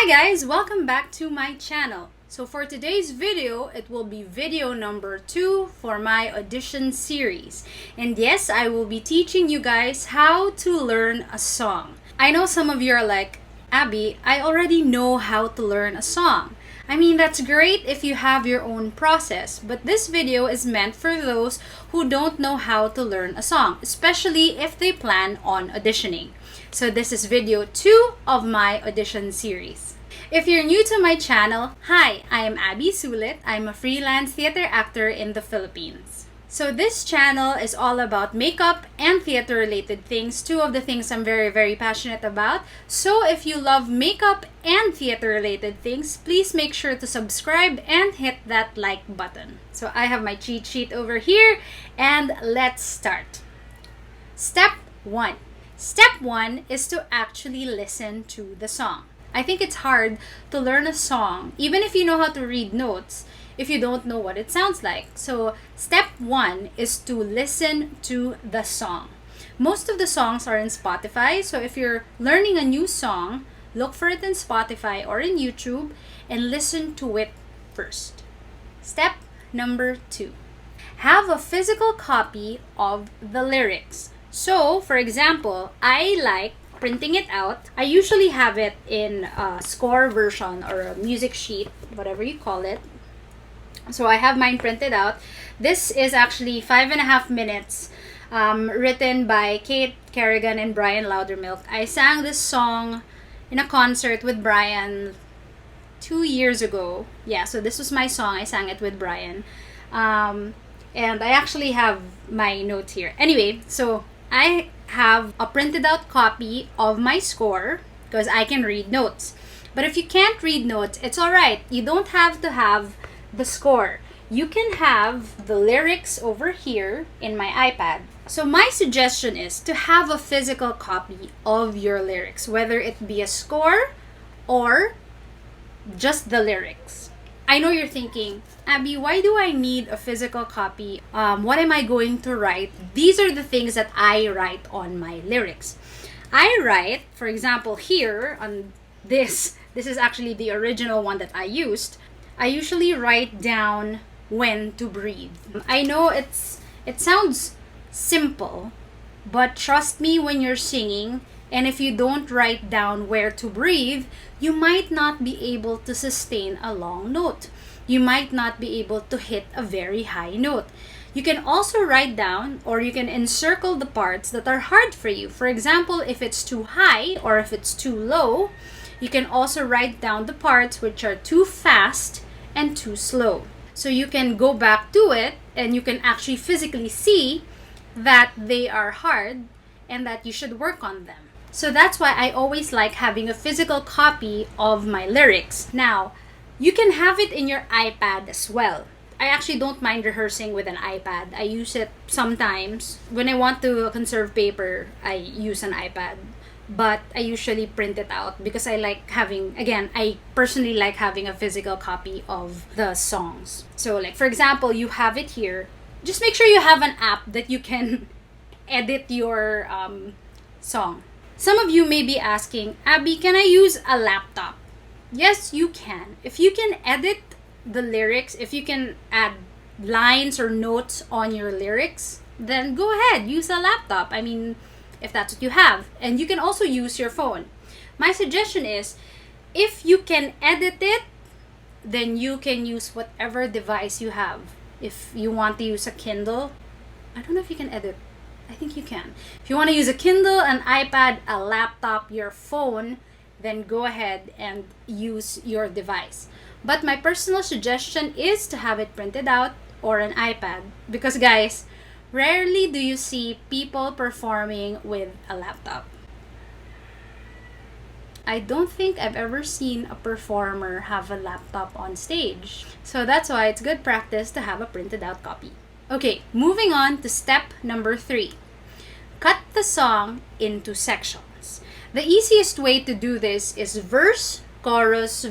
Hi guys, welcome back to my channel. So for today's video, it will be video number 2 for my audition series. And yes, I will be teaching you guys how to learn a song. I know some of you are like, Abby, I already know how to learn a song. I mean, that's great if you have your own process, but this video is meant for those who don't know how to learn a song, especially if they plan on auditioning. So this is video 2 of my audition series. If you're new to my channel, hi, I am Abby Sulit. I'm a freelance theater actor in the Philippines. So this channel is all about makeup and theater related things, two of the things I'm very passionate about. So if you love makeup and theater related things, please make sure to subscribe and hit that like button. So I have my cheat sheet over here and let's start. Step 1. Step 1 is to actually listen to the song. I think it's hard to learn a song, even if you know how to read notes, if you don't know what it sounds like. So step 1 is to listen to the song. Most of the songs are in Spotify, so if you're learning a new song, look for it in Spotify or in YouTube and listen to it first. Step number 2. Have a physical copy of the lyrics. So, for example, I like printing it out. I usually have it in a score version or a music sheet, whatever you call it. So I have mine printed out. This is actually 5.5 minutes, written by Kate Kerrigan and Brian Loudermilk. I sang this song in a concert with Brian 2 years ago. Yeah, so this was my song. I sang it with Brian. And I actually have my notes here. Anyway, so I have a printed out copy of my score because I can read notes. But if you can't read notes, it's alright. You don't have to have the score. You can have the lyrics over here in my iPad. So my suggestion is to have a physical copy of your lyrics, whether it be a score or just the lyrics. I know you're thinking, Abby, why do I need a physical copy? What am I going to write? These are the things that I write on my lyrics. I write, for example, here on this is actually the original one that I used. I usually write down when to breathe. I know it sounds simple, but trust me when you're singing, and if you don't write down where to breathe, you might not be able to sustain a long note. You might not be able to hit a very high note. You can also write down or you can encircle the parts that are hard for you. For example, if it's too high or if it's too low, you can also write down the parts which are too fast and too slow. So you can go back to it and you can actually physically see that they are hard and that you should work on them. So that's why I always like having a physical copy of my lyrics. Now, you can have it in your iPad as well. I actually don't mind rehearsing with an iPad. I use it sometimes. When I want to conserve paper, I use an iPad. But I usually print it out because I like having, again, I personally like having a physical copy of the songs. So like, for example, you have it here. Just make sure you have an app that you can edit your song. Some of you may be asking, Abby, can I use a laptop? Yes, you can. If you can edit the lyrics, if you can add lines or notes on your lyrics, then go ahead, use a laptop. I mean, if that's what you have. And you can also use your phone. My suggestion is, if you can edit it, then you can use whatever device you have. If you want to use a Kindle, I don't know if you can edit. I think you can. If you want to use a Kindle, an iPad, a laptop, your phone, then go ahead and use your device. But my personal suggestion is to have it printed out or an iPad. Because guys, rarely do you see people performing with a laptop. I don't think I've ever seen a performer have a laptop on stage. So that's why it's good practice to have a printed out copy. Okay, moving on to step number 3. Cut the song into sections. The easiest way to do this is verse, chorus,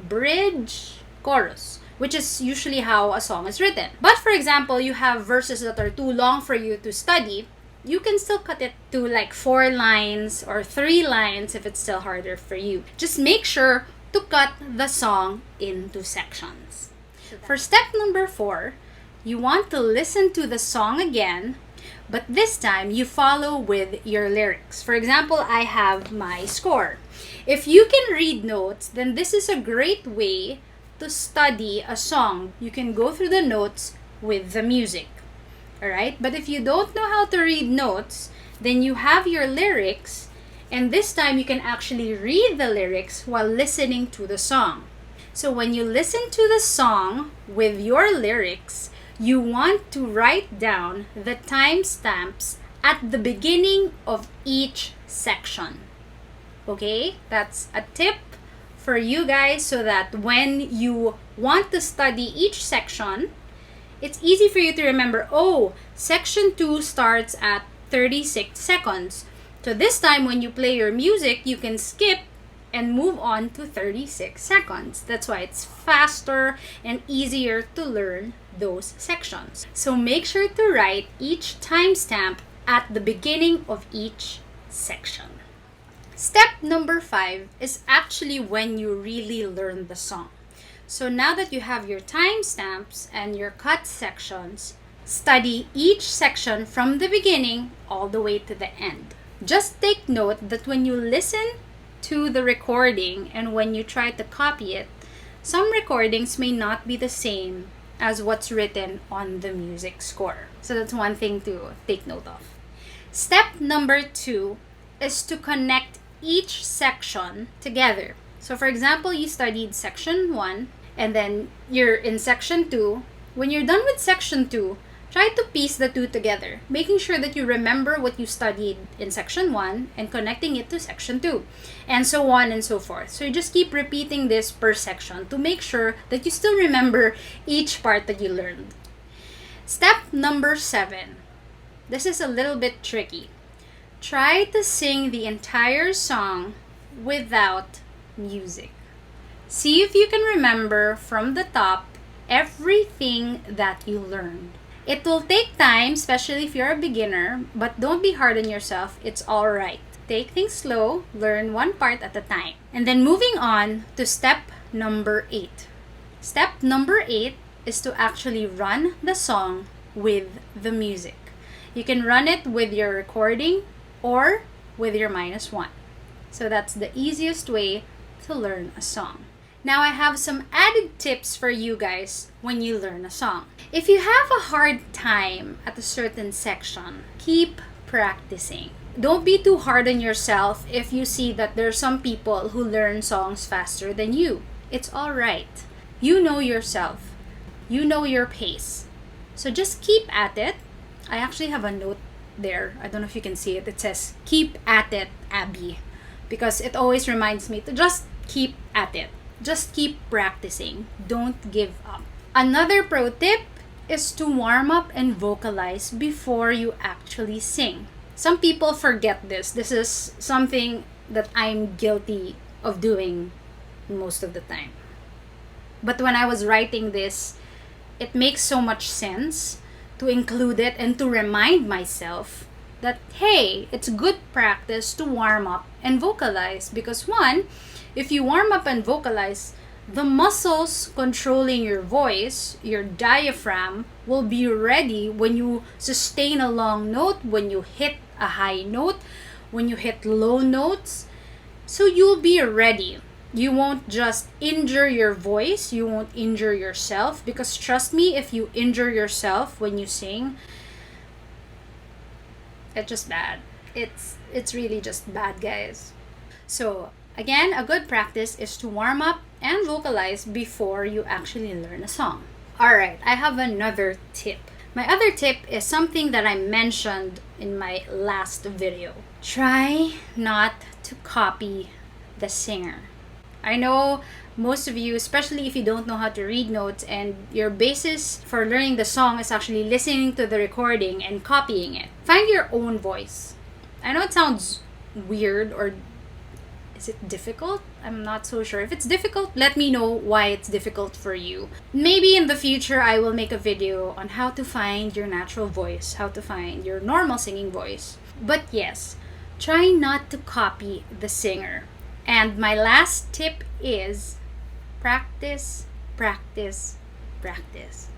bridge, chorus, which is usually how a song is written. But for example, you have verses that are too long for you to study, you can still cut it to like 4 lines or 3 lines if it's still harder for you. Just make sure to cut the song into sections. For step number 4, you want to listen to the song again, but this time you follow with your lyrics. For example, I have my score. If you can read notes, then this is a great way to study a song. You can go through the notes with the music. Alright? But if you don't know how to read notes, then you have your lyrics, and this time you can actually read the lyrics while listening to the song. So when you listen to the song with your lyrics, you want to write down the timestamps at the beginning of each section. Okay? That's a tip for you guys so that when you want to study each section, it's easy for you to remember, oh, section 2 starts at 36 seconds. So this time when you play your music, you can skip and move on to 36 seconds. That's why it's faster and easier to learn those sections. So make sure to write each timestamp at the beginning of each section. Step number 5 is actually when you really learn the song. So now that you have your timestamps and your cut sections, study each section from the beginning all the way to the end. Just take note that when you listen to the recording and when you try to copy it, some recordings may not be the same as what's written on the music score. So that's one thing to take note of. Step number 2 is to connect each section together. So for example, you studied section 1 and then you're in section 2. When you're done with section 2, try to piece the two together, making sure that you remember what you studied in section 1 and connecting it to section 2, and so on and so forth. So you just keep repeating this per section to make sure that you still remember each part that you learned. Step number 7. This is a little bit tricky. Try to sing the entire song without music. See if you can remember from the top everything that you learned. It will take time, especially if you're a beginner, but don't be hard on yourself. It's all right. Take things slow, learn one part at a time. And then moving on to step number 8. Step number 8 is to actually run the song with the music. You can run it with your recording or with your -1. So that's the easiest way to learn a song. Now I have some added tips for you guys when you learn a song. If you have a hard time at a certain section, keep practicing. Don't be too hard on yourself if you see that there are some people who learn songs faster than you. It's all right. You know yourself. You know your pace. So just keep at it. I actually have a note there. I don't know if you can see it. It says, "Keep at it, Abby." Because it always reminds me to just keep at it. Just keep practicing. Don't give up. Another pro tip is to warm up and vocalize before you actually sing. Some people forget this. This is something that I'm guilty of doing most of the time. But when I was writing this, it makes so much sense to include it and to remind myself that, hey, it's good practice to warm up and vocalize. Because one, if you warm up and vocalize, the muscles controlling your voice, your diaphragm, will be ready when you sustain a long note, when you hit a high note, when you hit low notes. So you'll be ready. You won't just injure your voice, you won't injure yourself, because trust me, if you injure yourself when you sing, it's just bad. It's really just bad, guys. So again, a good practice is to warm up and vocalize before you actually learn a song. Alright, I have another tip. My other tip is something that I mentioned in my last video. Try not to copy the singer. I know most of you, especially if you don't know how to read notes and your basis for learning the song is actually listening to the recording and copying it. Find your own voice. I know it sounds weird, or is it difficult? I'm not so sure. If it's difficult, let me know why it's difficult for you. Maybe in the future, I will make a video on how to find your natural voice, how to find your normal singing voice. But yes, try not to copy the singer. And my last tip is practice, practice, practice.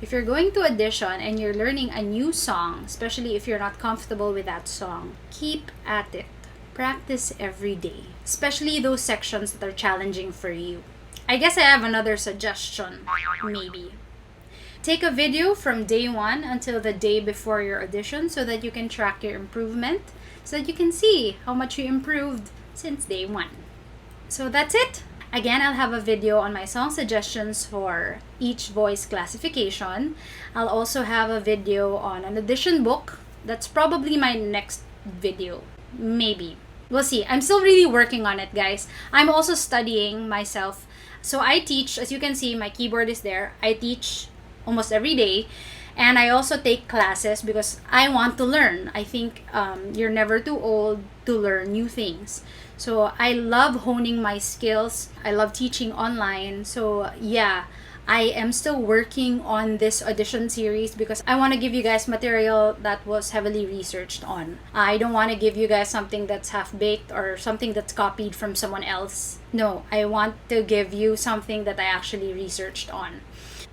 If you're going to audition and you're learning a new song, especially if you're not comfortable with that song, keep at it. Practice every day, especially those sections that are challenging for you. I guess I have another suggestion, maybe. Take a video from day 1 until the day before your audition so that you can track your improvement, so that you can see how much you improved since day 1. So that's it. Again, I'll have a video on my song suggestions for each voice classification. I'll also have a video on an audition book. That's probably my next video. Maybe. We'll see. I'm still really working on it, guys. I'm also studying myself. So I teach, as you can see, my keyboard is there. I teach almost every day. And I also take classes because I want to learn. I think you're never too old to learn new things. So I love honing my skills. I love teaching online. So yeah, I am still working on this audition series because I want to give you guys material that was heavily researched on. I don't want to give you guys something that's half-baked or something that's copied from someone else. No, I want to give you something that I actually researched on.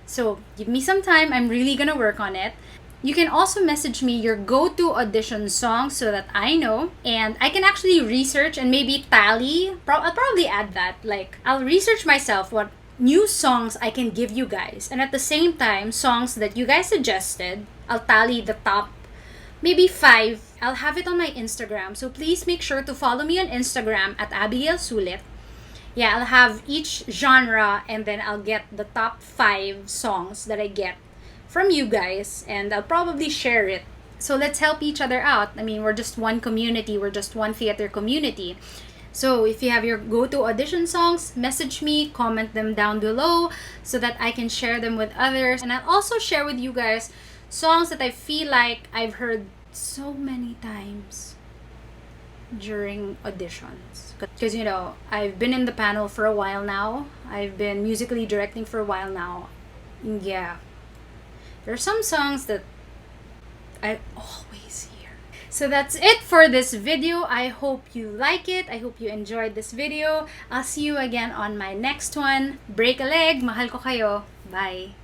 So give me some time. I'm really gonna work on it. You can also message me your go-to audition song so that I know and I can actually research and maybe tally. I'll probably add that. Like, I'll research myself what new songs I can give you guys. And at the same time, songs that you guys suggested, I'll tally the top maybe 5. I'll have it on my Instagram. So please make sure to follow me on Instagram at Abigail Sulit. Yeah, I'll have each genre and then I'll get the top 5 songs that I get from you guys and I'll probably share it. So let's help each other out. I mean, we're just one community. We're just one theater community. So if you have your go-to audition songs, message me, comment them down below so that I can share them with others. And I'll also share with you guys songs that I feel like I've heard so many times during auditions. Because, you know, I've been in the panel for a while now. I've been musically directing for a while now. And yeah, there are some songs that I always hear. So that's it for this video. I hope you like it. I hope you enjoyed this video. I'll see you again on my next one. Break a leg. Mahal ko kayo. Bye.